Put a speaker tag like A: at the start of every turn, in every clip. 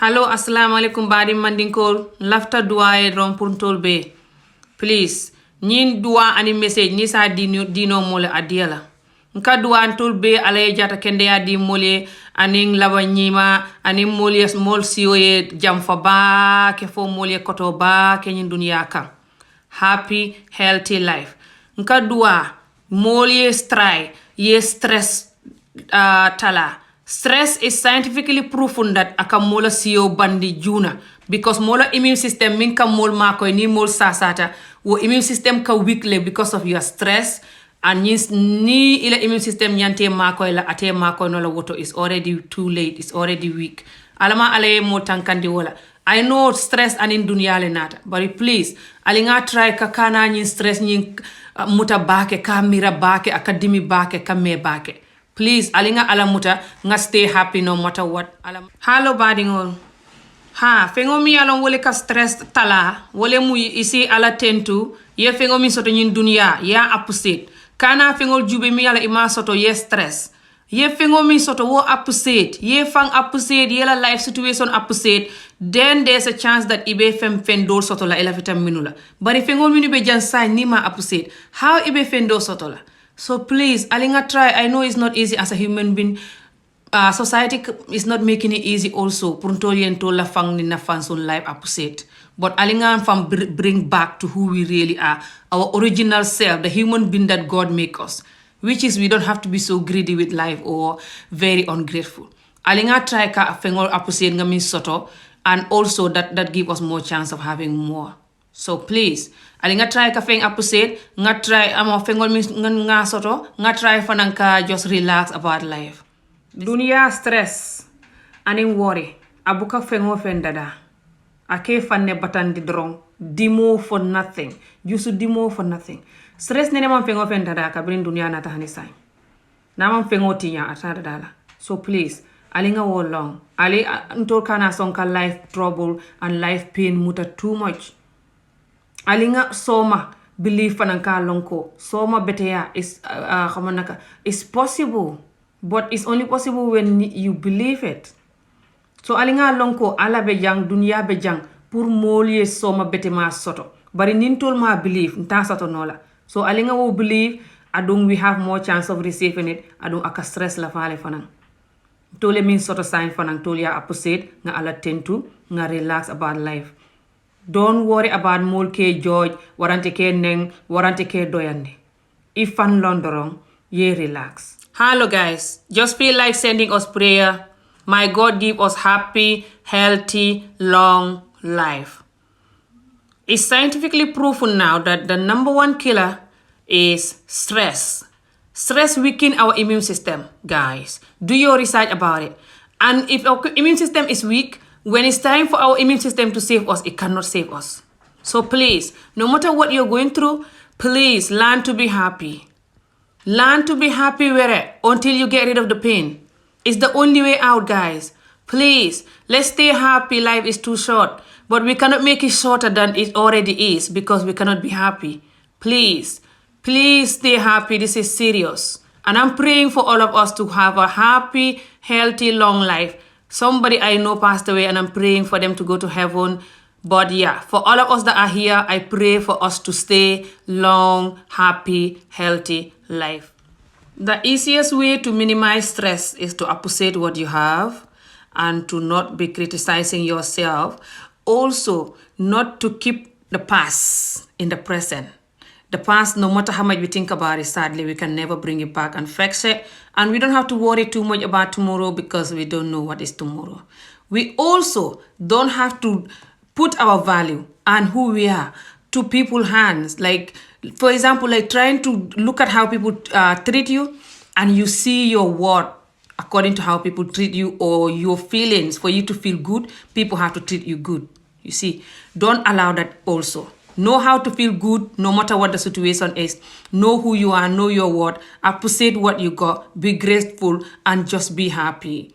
A: Hello, assalamu alaikum badi mandinkol. Lafta dua e rompuntol be. Please, nyin dua ani message ni sa dino mole adiala. Nka dua antol be alaye jata kende ya di mole aning laba nyima aning mole mol siyo ye jamfa ba ke fo mole koto ba ke nyin dunia kan. Happy, healthy life. Nka dua mole stray ye stress tala. Stress is scientifically proven that aka mola siyo bandi juna because mola immune system min ka mol mako ni mol sasata wo immune system ka weakle because of your stress and ni ila immune system nyante mako ila ate mako no la woto is already too late, it's already weak. Alama alaye mo tankandi wala. I know stress anin dunia le nata but please alinga try ka kana nyin stress nyin muta bake ka mira bake akadimi bake ka me bake. Please, alinga alamuta nga stay happy no matter what. Hello, badingol. Fengo mi alon wole ka stress tala, wole mu isi ala tentu, ye fengo mi soto nyin dunia, ya apusit. Kana fengo jube mi ala ima soto ye stress. Ye fengo mi soto wo apusit, ye fang apusit, ye la life situation apusit, then there's a chance that ibe fendol soto la ila vitaminula. But if fengo mi be jansai nima apusit, how ibe fendol soto la? So please, alinga try. I know it's not easy as a human being. Society is not making it easy also. Pruntolien to la fang ni na fanson life opposite. But alinga fam bring back to who we really are. Our original self, the human being that God make us. Which is we don't have to be so greedy with life or very ungrateful. Alinga try ka fengol opposite nga min soto. And also that give us more chance of having more. So please, ali nga try ka feng opposite, nga try amo fengol mi nga soto, nga try fananka just relax about life. Dunia stress, aning worry, abuka fengo fendada. Ake fanne batandi drong, dimo for nothing. Jusu dimo for nothing. Stress nene man fengo fendada ka brin dunia na tahani sai. Na man fengo tinya atada dala. So please, ali nga wo long. Ali ntol kana sonka life trouble and life pain muta too much. Alinga soma believe fananka lonko soma betea is possible, but it's only possible when you believe it. So alinga lonko ala bejang dunia bejang pour molie soma betema soto bari nintol ma believe nta soto nola. So alinga wo believe adung we have more chance of receiving it adung aka stress la fale fanang tole min soto sign fanang tolia opposite nga ala tentu nga relax about life. Don't worry about mol ke George, warante ke neng, warante ke doyande. If fan londorong, ye relax. Hello guys, just feel like sending us prayer. My God give us happy, healthy, long life. It's scientifically proven now that the number one killer is stress. Stress weaken our immune system, guys. Do your research about it. And if our immune system is weak, when it's time for our immune system to save us, it cannot save us. So please, no matter what you're going through, please learn to be happy. Learn to be happy until you get rid of the pain. It's the only way out, guys. Please, let's stay happy. Life is too short. But we cannot make it shorter than it already is because we cannot be happy. Please, please stay happy. This is serious. And I'm praying for all of us to have a happy, healthy, long life. Somebody I know passed away and I'm praying for them to go to heaven. But yeah, for all of us that are here, I pray for us to stay long, happy, healthy life. The easiest way to minimize stress is to appreciate what you have and to not be criticizing yourself. Also, not to keep the past in the present. The past, no matter how much we think about it, sadly, we can never bring it back and fix it. And we don't have to worry too much about tomorrow because we don't know what is tomorrow. We also don't have to put our value and who we are to people's hands. Like, for example, like trying to look at how people treat you and you see your worth according to how people treat you or your feelings. For you to feel good, people have to treat you good. You see, don't allow that also. Know how to feel good no matter what the situation is. Know who you are, know your worth, appreciate what you got, be grateful, and just be happy.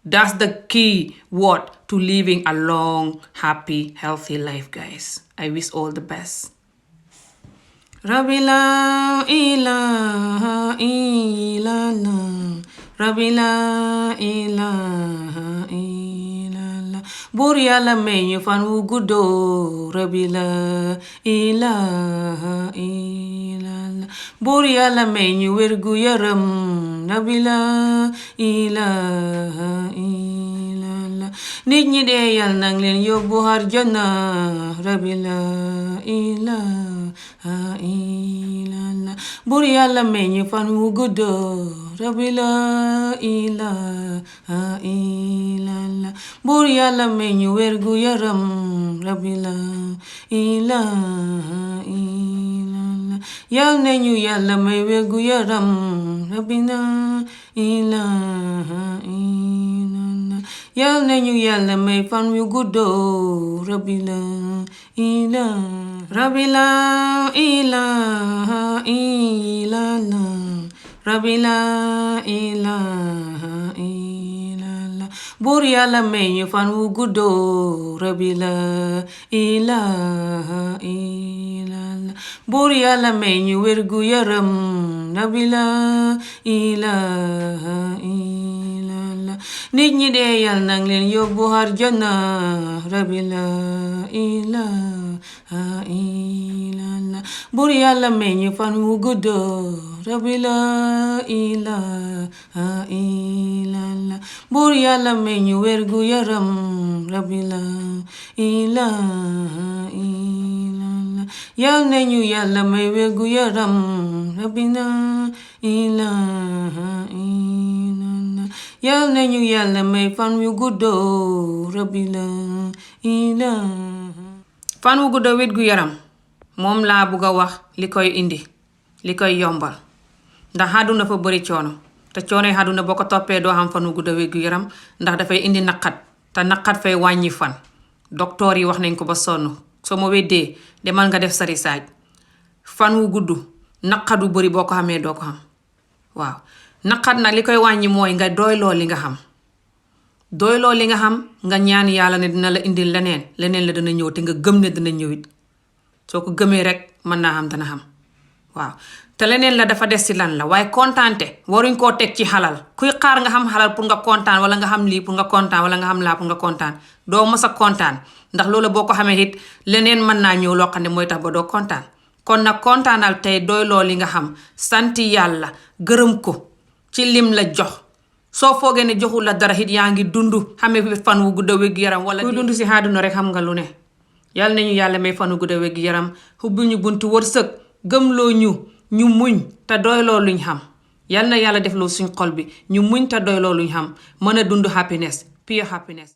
A: That's the key word to living a long, happy, healthy life, guys. I wish all the best. Rabbi la ilaha illallah. Rabbi la ilaha illallah. buur yàlla may ñu fan wu guddoo rabbi la ilaha illallah buur yàlla may ñu wér gu yaram rabbi la ilaha illallah nit ñi dee yal nang leen yóbbu àjjana rabbi la ilaha illallah buur yàlla may ñu fan wu guddoo rabbi la ilaha illallah buur yàlla may ñu wér gu yaram rabbi la ilaha illallah yal nañu yàlla may wér gu yaram rabbi la ilaha illallah yal nañu yàlla may fan wu guddoo rabbi la ilaha illallah rabbi la ilaha illallah buur yàlla may ñu fan wu guddoo rabbi la ilaha illallah buur yàlla may ñu wér gu yaram rabbi la ilaha illallah nit ñi dee yal nang leen yóbbu àjjana rabbi la ilaha illallah buur yàlla may ñu fan wu guddoo rabbi la ilaha illallah buur yàlla may ñu wér gu yaram rabbi la ilaha illallah yal nañu yàlla may wér gu yaram rabbi la ilaha illallah yal nañu yàlla may fan wu guddoo rabbi la ilaha fan wu guddoo wér gu yaram moom laa bugg a wax li koy indi li koy yombal ndax àdduna fa bari coono te coono yi àdduna boo ko toppee doo xam fan wu guddoo wér gu yaram ndax dafay indi naqat te naqat fay wàññi fan docteur yi wax nañ ko ba sonn soo ma weddee demal nga def sa research fan wu gudd naqat wu bari boo ko xamee doo ko xam waaw naqat nag li koy wàññi mooy nga doyloo li nga xam doyloo li nga xam nga ñaan yàlla ne dina la indil leneen la dana ñëw te nga gëm ne dina ñëwit soo ko gëmee rek mën naa xam dana xam waaw te leneen la dafa des ci lan la waaye kontaante waruñ koo teg ci xalal kuy xaar nga xam xalal pour nga kontaan wala nga xam lii pour nga kontaan wala nga xam laa pour nga kontaan doo mës a kontaan ndax loolu boo ko xamee it leneen mën naa ñëw loo xam ne mooy tax ba doo kontaan kon nag kontaanal tey doyloo li nga xam sant yàlla gërëm ko ci lim la jox soo foogee ne joxul la dara it yaa ngi dund xamee fi fan wu gudda wér gu yaram wala kuy dund si àdduna rek xam nga lu ne yàlla nañu yàlla may fan wu gudda wér gu yaram ubbi ñu buntu wërsëg gëmloo ñu muñ te doyloo luñ xam yàlla na yàlla def loo suñ xol bi ñu muñ te doyloo luñ xam mën a dund happiness pure happiness